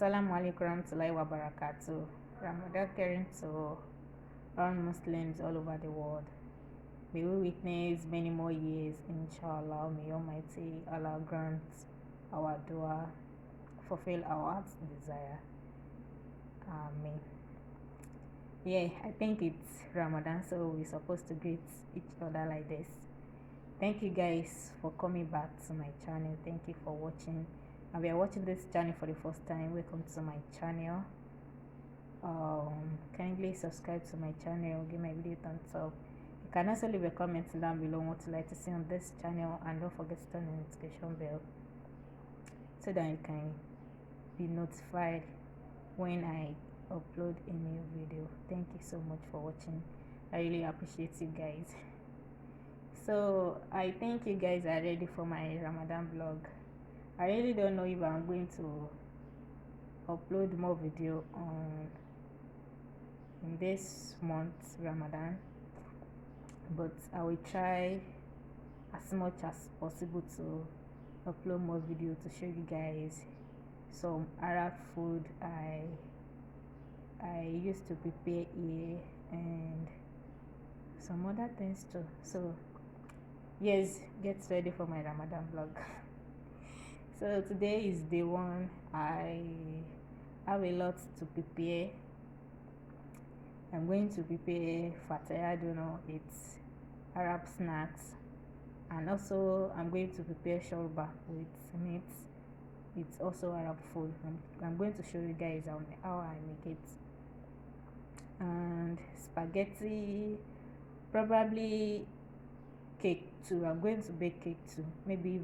Assalamu alaikum warahmatullahi wabarakatuh. Ramadan Kareem to all Muslims all over the world. May we witness many more years, inshallah. May Almighty Allah grant our dua, fulfill our heart's desire. Amen. Yeah, I think it's Ramadan, so we're supposed to greet each other like this. Thank you guys for coming back to my channel. Thank you for watching. And if you are watching this channel for the first time, welcome to my channel. Kindly subscribe to my channel, give my video a thumbs up. You can also leave a comment down below what you like to see on this channel, and don't forget to turn the notification bell so that you can be notified when I upload a new video. Thank you so much for watching. I really appreciate you guys. So I think you guys are ready for my Ramadan vlog. I really don't know if I'm going to upload more video in this month Ramadan, but I will try as much as possible to upload more video to show you guys some Arab food I used to prepare here and some other things too. So yes, get ready for my Ramadan vlog. So today is day one. I have a lot to prepare. I'm going to prepare Fatayar, it's Arab snacks, and also I'm going to prepare SHORBA with meat. It's also Arab food. I'm going to show you guys how I make it. And spaghetti, probably cake too. I'm going to bake cake too. Maybe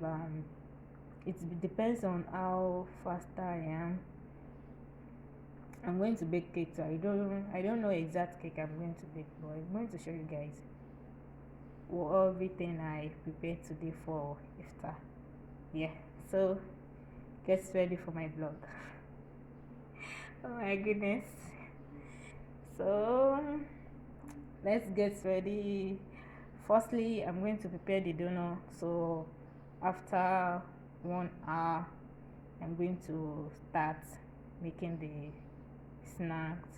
if it depends on how fast I am. I'm going to bake cake too. I don't know exact cake I'm going to bake, but I'm going to show you guys everything I prepared today for Iftar. Yeah, so get ready for my vlog. Oh my goodness. So let's get ready. Firstly, I'm going to prepare the doner. So after 1 hour, I'm going to start making the snacks.